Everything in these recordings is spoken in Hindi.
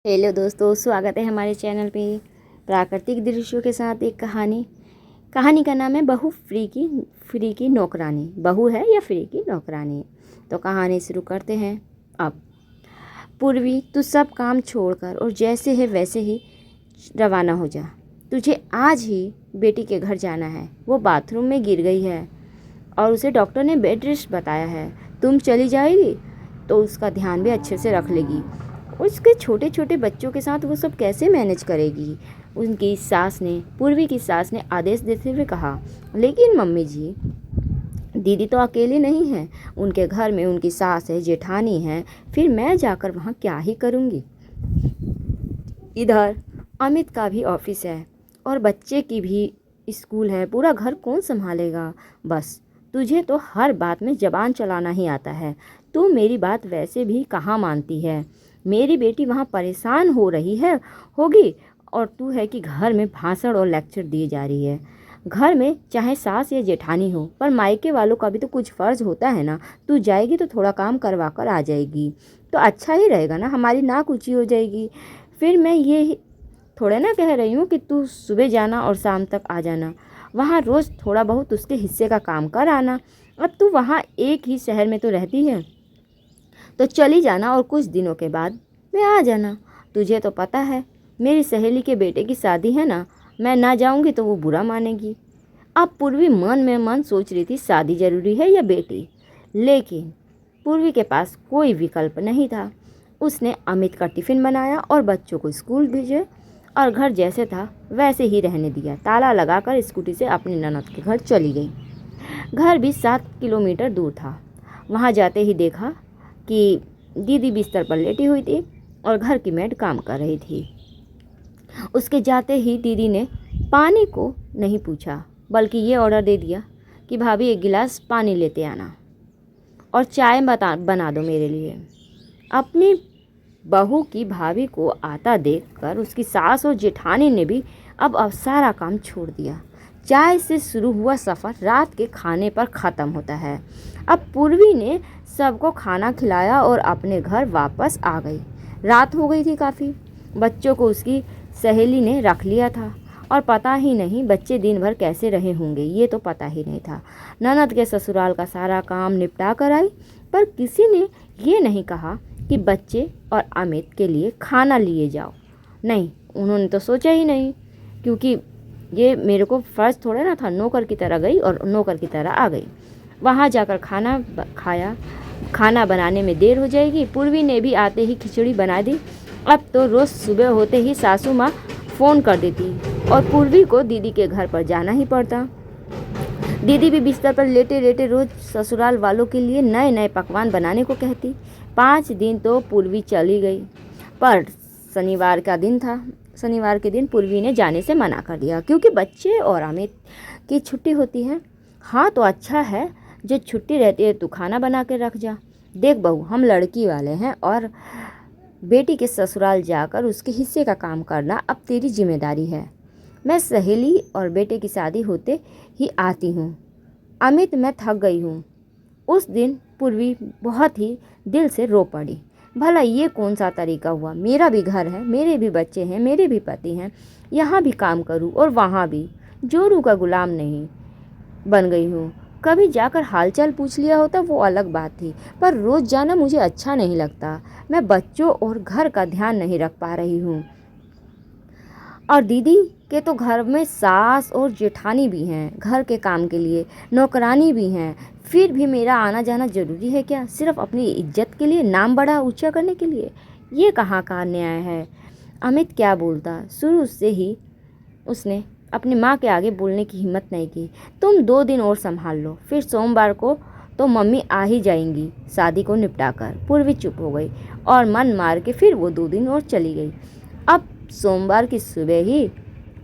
हेलो दोस्तों, स्वागत है हमारे चैनल पे प्राकृतिक दृश्यों के साथ एक कहानी का नाम है बहू फ्री की नौकरानी। बहू है या फ्री की नौकरानी। तो कहानी शुरू करते हैं। अब पूर्वी, तू सब काम छोड़कर और जैसे है वैसे ही रवाना हो जा। तुझे आज ही बेटी के घर जाना है। वो बाथरूम में गिर गई है और उसे डॉक्टर ने बेड रेस्ट बताया है। तुम चली जाएगी तो उसका ध्यान भी अच्छे से रख लेगी। उसके छोटे छोटे बच्चों के साथ वो सब कैसे मैनेज करेगी। पूर्वी की सास ने आदेश देते हुए कहा, लेकिन मम्मी जी, दीदी तो अकेली नहीं है। उनके घर में उनकी सास है, जेठानी है। फिर मैं जाकर वहाँ क्या ही करूँगी। इधर अमित का भी ऑफिस है और बच्चे की भी स्कूल है। पूरा घर कौन संभालेगा। बस तुझे तो हर बात में जबान चलाना ही आता है। तू मेरी बात वैसे भी कहाँ मानती है। मेरी बेटी वहाँ परेशान हो रही है होगी और तू है कि घर में भाषण और लेक्चर दिए जा रही है। घर में चाहे सास या जेठानी हो, पर मायके वालों का भी तो कुछ फ़र्ज होता है ना। तू जाएगी तो थोड़ा काम करवा कर आ जाएगी तो अच्छा ही रहेगा ना। हमारी नाक ऊँची हो जाएगी। फिर मैं ये थोड़ा ना कह रही हूँ कि तू सुबह जाना और शाम तक आ जाना। वहाँ रोज़ थोड़ा बहुत उसके हिस्से का काम कर आना। अब तू वहाँ एक ही शहर में तो रहती है तो चली जाना और कुछ दिनों के बाद मैं आ जाना। तुझे तो पता है मेरी सहेली के बेटे की शादी है ना। मैं ना जाऊँगी तो वो बुरा मानेगी। अब पूर्वी मन में मन सोच रही थी, शादी ज़रूरी है या बेटी। लेकिन पूर्वी के पास कोई विकल्प नहीं था। उसने अमित का टिफ़िन बनाया और बच्चों को स्कूल भेजे और घर जैसे था वैसे ही रहने दिया। ताला लगाकर स्कूटी से अपनी ननद के घर चली गई। घर भी 7 किलोमीटर दूर था। वहाँ जाते ही देखा कि दीदी बिस्तर पर लेटी हुई थी और घर की मेड काम कर रही थी। उसके जाते ही दीदी ने पानी को नहीं पूछा, बल्कि ये ऑर्डर दे दिया कि भाभी 1 गिलास पानी लेते आना और चाय बना दो मेरे लिए। अपनी बहू की भाभी को आता देखकर उसकी सास और जेठानी ने भी अब सारा काम छोड़ दिया। चाय से शुरू हुआ सफ़र रात के खाने पर ख़त्म होता है। अब पूर्वी ने सबको खाना खिलाया और अपने घर वापस आ गई। रात हो गई थी काफ़ी। बच्चों को उसकी सहेली ने रख लिया था और पता ही नहीं बच्चे दिन भर कैसे रहे होंगे, ये तो पता ही नहीं था। ननद के ससुराल का सारा काम निपटा कर आई, पर किसी ने ये नहीं कहा कि बच्चे और अमित के लिए खाना लिए जाओ। नहीं, उन्होंने तो सोचा ही नहीं, क्योंकि ये मेरे को फ़र्ज़ थोड़ा ना था। नौकर की तरह गई और नौकर की तरह आ गई। वहाँ जाकर खाना खाया। खाना बनाने में देर हो जाएगी। पूर्वी ने भी आते ही खिचड़ी बना दी। अब तो रोज़ सुबह होते ही सासू माँ फ़ोन कर देती और पूर्वी को दीदी के घर पर जाना ही पड़ता। दीदी भी बिस्तर पर लेटे लेटे रोज़ ससुराल वालों के लिए नए नए पकवान बनाने को कहती। 5 दिन तो पूर्वी चली गई, पर शनिवार का दिन था। शनिवार के दिन पूर्वी ने जाने से मना कर दिया, क्योंकि बच्चे और अमित की छुट्टी होती है। हाँ तो अच्छा है, जो छुट्टी रहती है तू खाना बना के रख जा। देख बहू, हम लड़की वाले हैं और बेटी के ससुराल जाकर उसके हिस्से का काम करना अब तेरी जिम्मेदारी है। मैं सहेली और बेटे की शादी होते ही आती हूँ। अमित, मैं थक गई हूँ। उस दिन पूर्वी बहुत ही दिल से रो पड़ी। भला ये कौन सा तरीका हुआ। मेरा भी घर है, मेरे भी बच्चे हैं, मेरे भी पति हैं। यहाँ भी काम करूँ और वहाँ भी। जोरू का गुलाम नहीं बन गई हूँ। कभी जाकर हालचाल पूछ लिया होता वो अलग बात थी, पर रोज़ जाना मुझे अच्छा नहीं लगता। मैं बच्चों और घर का ध्यान नहीं रख पा रही हूँ। और दीदी के तो घर में सास और जेठानी भी हैं, घर के काम के लिए नौकरानी भी हैं। फिर भी मेरा आना जाना ज़रूरी है क्या, सिर्फ अपनी इज्जत के लिए, नाम बड़ा ऊंचा करने के लिए। ये कहाँ का न्याय है। अमित क्या बोलता। शुरू से ही उसने अपनी माँ के आगे बोलने की हिम्मत नहीं की। तुम 2 दिन और संभाल लो, फिर सोमवार को तो मम्मी आ ही जाएंगी शादी को निपटा कर। पूर्वी चुप हो गई और मन मार के फिर वो 2 दिन और चली गई। अब सोमवार की सुबह ही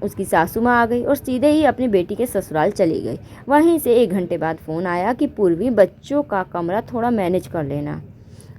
उसकी सासू माँ आ गई और सीधे ही अपनी बेटी के ससुराल चली गई। वहीं से 1 घंटे बाद फ़ोन आया कि पूर्वी, बच्चों का कमरा थोड़ा मैनेज कर लेना।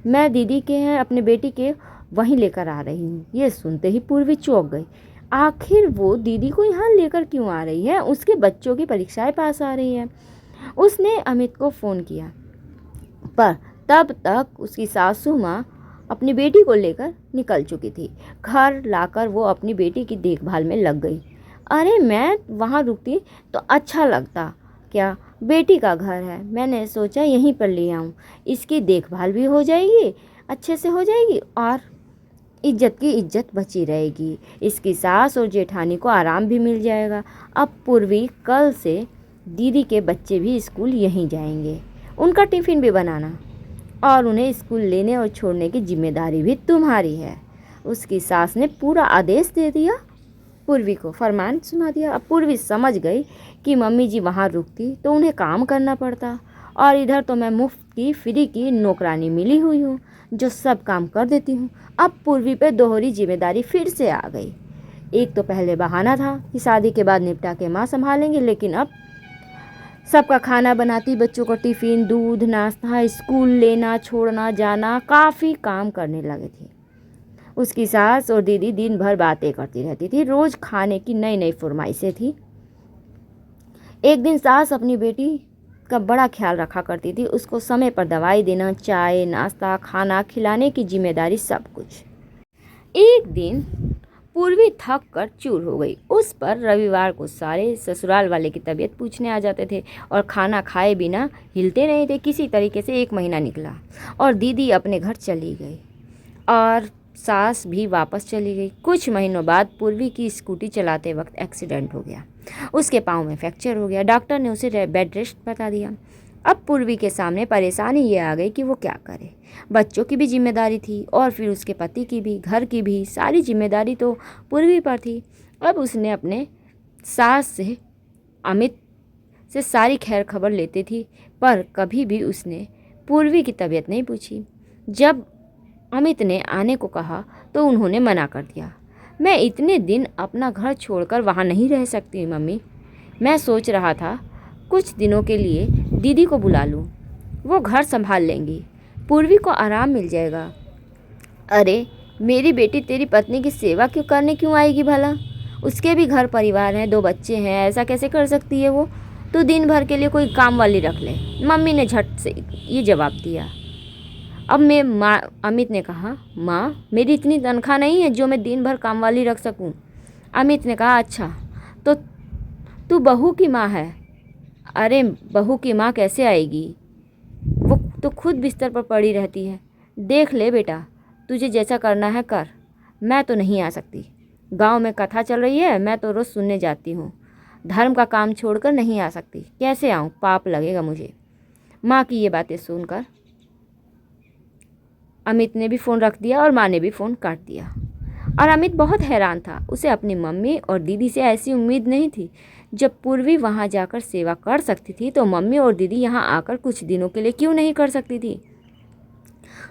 मैं दीदी के हैं अपने बेटी के वहीं लेकर आ रही हूँ। ये सुनते ही पूर्वी चौंक गई। आखिर वो दीदी को यहाँ लेकर क्यों आ रही है। उसके बच्चों की परीक्षाएं पास आ रही हैं। उसने अमित को फ़ोन किया, पर तब तक उसकी सासू माँ अपनी बेटी को लेकर निकल चुकी थी। घर लाकर वो अपनी बेटी की देखभाल में लग गई। अरे मैं वहाँ रुकती तो अच्छा लगता क्या, बेटी का घर है, मैंने सोचा यहीं पर ले आऊँ, इसकी देखभाल भी हो जाएगी, अच्छे से हो जाएगी और इज्जत की इज्जत बची रहेगी। इसकी सास और जेठानी को आराम भी मिल जाएगा। अब पूर्वी कल से दीदी के बच्चे भी स्कूल यहीं जाएंगे, उनका टिफ़िन भी बनाना और उन्हें स्कूल लेने और छोड़ने की जिम्मेदारी भी तुम्हारी है। उसकी सास ने पूरा आदेश दे दिया, पूर्वी को फरमान सुना दिया। अब पूर्वी समझ गई कि मम्मी जी वहाँ रुकती तो उन्हें काम करना पड़ता और इधर तो मैं मुफ्त की फ्री की नौकरानी मिली हुई हूँ जो सब काम कर देती हूँ। अब पूर्वी पे दोहरी जिम्मेदारी फिर से आ गई। एक तो पहले बहाना था कि शादी के बाद निपटा के माँ संभालेंगे, लेकिन अब सबका खाना बनाती, बच्चों को टिफ़िन, दूध, नाश्ता, स्कूल लेना छोड़ना जाना, काफ़ी काम करने लगे थे। उसकी सास और दीदी दिन भर बातें करती रहती थी। रोज़ खाने की नई नई फरमाइशें थी। एक दिन सास अपनी बेटी का बड़ा ख्याल रखा करती थी। उसको समय पर दवाई देना, चाय, नाश्ता, खाना खिलाने की जिम्मेदारी, सब कुछ। एक दिन पूर्वी थक कर चूर हो गई। उस पर रविवार को सारे ससुराल वाले की तबीयत पूछने आ जाते थे और खाना खाए बिना हिलते नहीं थे। किसी तरीके से 1 महीना निकला और दीदी अपने घर चली गई और सास भी वापस चली गई। कुछ महीनों बाद पूर्वी की स्कूटी चलाते वक्त एक्सीडेंट हो गया। उसके पाँव में फ्रैक्चर हो गया। डॉक्टर ने उसे बेड रेस्ट बता दिया। अब पूर्वी के सामने परेशानी ये आ गई कि वो क्या करे। बच्चों की भी जिम्मेदारी थी और फिर उसके पति की भी, घर की भी, सारी जिम्मेदारी तो पूर्वी पर थी। अब उसने अपने सास से, अमित से सारी खैर खबर लेती थी, पर कभी भी उसने पूर्वी की तबीयत नहीं पूछी। जब अमित ने आने को कहा तो उन्होंने मना कर दिया। मैं इतने दिन अपना घर छोड़कर वहाँ नहीं रह सकती मम्मी। मैं सोच रहा था कुछ दिनों के लिए दीदी को बुला लूँ, वो घर संभाल लेंगी, पूर्वी को आराम मिल जाएगा। अरे मेरी बेटी तेरी पत्नी की सेवा क्यों आएगी भला? उसके भी घर परिवार हैं, 2 बच्चे हैं, ऐसा कैसे कर सकती है वो? तो दिन भर के लिए कोई काम वाली रख ले। मम्मी ने झट से ये जवाब दिया। अब अमित ने कहा, माँ मेरी इतनी तनख्वाह नहीं है जो मैं दिन भर काम वाली रख सकूं। अमित ने कहा, अच्छा तो तू बहू की माँ है? अरे बहू की माँ कैसे आएगी, वो तो खुद बिस्तर पर पड़ी रहती है। देख ले बेटा, तुझे जैसा करना है कर, मैं तो नहीं आ सकती। गांव में कथा चल रही है, मैं तो रोज़ सुनने जाती हूँ। धर्म का काम छोड़कर नहीं आ सकती। कैसे आऊँ, पाप लगेगा मुझे। माँ की ये बातें सुनकर अमित ने भी फ़ोन रख दिया और माँ ने भी फ़ोन काट दिया। और अमित बहुत हैरान था। उसे अपनी मम्मी और दीदी से ऐसी उम्मीद नहीं थी। जब पूर्वी वहाँ जाकर सेवा कर सकती थी तो मम्मी और दीदी यहाँ आकर कुछ दिनों के लिए क्यों नहीं कर सकती थी?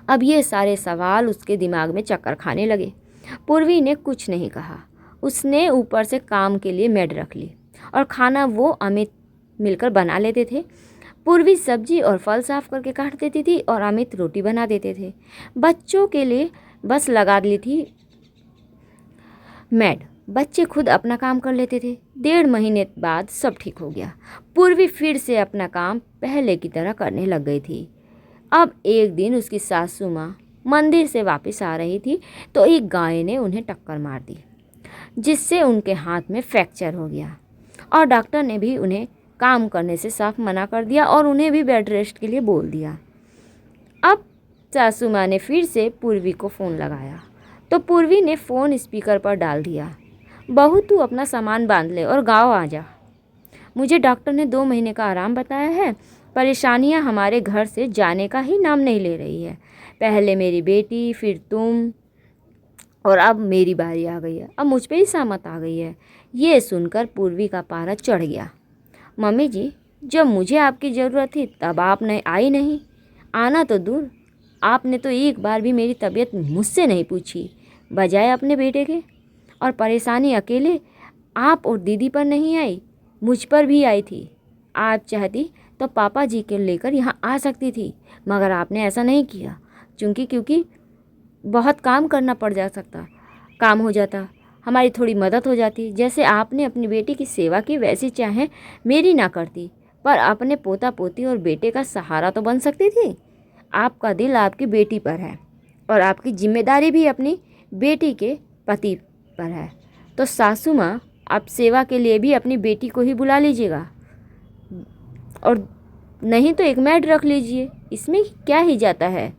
अब ये सारे सवाल उसके दिमाग में चक्कर खाने लगे। पूर्वी ने कुछ नहीं कहा। उसने ऊपर से काम के लिए मेड रख ली और खाना वो अमित मिलकर बना लेते थे। पूर्वी सब्जी और फल साफ करके काट देती थी और अमित रोटी बना देते थे। बच्चों के लिए बस लगा ली थी मैड, बच्चे खुद अपना काम कर लेते थे। 1.5 महीने बाद सब ठीक हो गया। पूर्वी फिर से अपना काम पहले की तरह करने लग गई थी। अब एक दिन उसकी सासू माँ मंदिर से वापस आ रही थी तो एक गाय ने उन्हें टक्कर मार दी, जिससे उनके हाथ में फ्रैक्चर हो गया और डॉक्टर ने भी उन्हें काम करने से साफ मना कर दिया और उन्हें भी बेड रेस्ट के लिए बोल दिया। अब सासू माँ ने फिर से पूर्वी को फ़ोन लगाया तो पूर्वी ने फ़ोन स्पीकर पर डाल दिया। बहू तू अपना सामान बांध ले और गाँव आ जा। मुझे डॉक्टर ने 2 महीने का आराम बताया है। परेशानियाँ हमारे घर से जाने का ही नाम नहीं ले रही है। पहले मेरी बेटी, फिर तुम और अब मेरी बारी आ गई है। अब मुझ पे ही सामत आ गई है। ये सुनकर पूर्वी का पारा चढ़ गया। मम्मी जी, जब मुझे आपकी ज़रूरत थी तब आपने आई नहीं। आना तो दूर, आपने तो एक बार भी मेरी तबीयत मुझसे नहीं पूछी, बजाय अपने बेटे के। और परेशानी अकेले आप और दीदी पर नहीं आई, मुझ पर भी आई थी। आप चाहती तो पापा जी के लेकर यहाँ आ सकती थी, मगर आपने ऐसा नहीं किया क्योंकि बहुत काम करना पड़ जा सकता, काम हो जाता, हमारी थोड़ी मदद हो जाती। जैसे आपने अपनी बेटी की सेवा की वैसी चाहे मेरी ना करती, पर अपने पोता पोती और बेटे का सहारा तो बन सकती थी। आपका दिल आपकी बेटी पर है, और आपकी जिम्मेदारी भी अपनी बेटी के पति पर है। तो सासू माँ, आप सेवा के लिए भी अपनी बेटी को ही बुला लीजिएगा, और नहीं तो एक मैड रख लीजिए, इसमें क्या ही जाता है।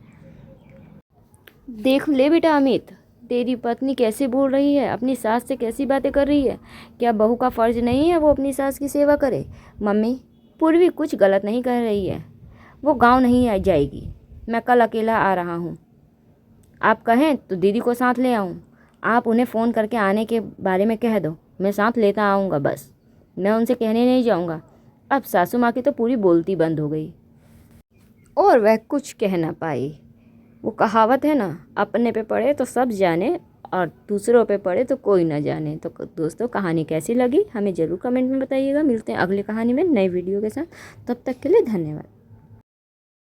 देख ले बेटा अमित, तेरी पत्नी कैसे बोल रही है, अपनी सास से कैसी बातें कर रही है। क्या बहू का फ़र्ज़ नहीं है वो अपनी सास की सेवा करे। मम्मी, पूर्वी कुछ गलत नहीं कह रही है, वो गांव नहीं आ जाएगी। मैं कल अकेला आ रहा हूँ, आप कहें तो दीदी को साथ ले आऊँ। आप उन्हें फ़ोन करके आने के बारे में कह दो, मैं साथ लेता आऊँगा, बस मैं उनसे कहने नहीं जाऊँगा। अब सासू माँ की तो पूरी बोलती बंद हो गई और वह कुछ कह ना पाई। वो कहावत है ना, अपने पे पड़े तो सब जाने और दूसरों पे पड़े तो कोई ना जाने। तो दोस्तों, कहानी कैसी लगी हमें ज़रूर कमेंट में बताइएगा। मिलते हैं अगली कहानी में नई वीडियो के साथ, तब तक के लिए धन्यवाद।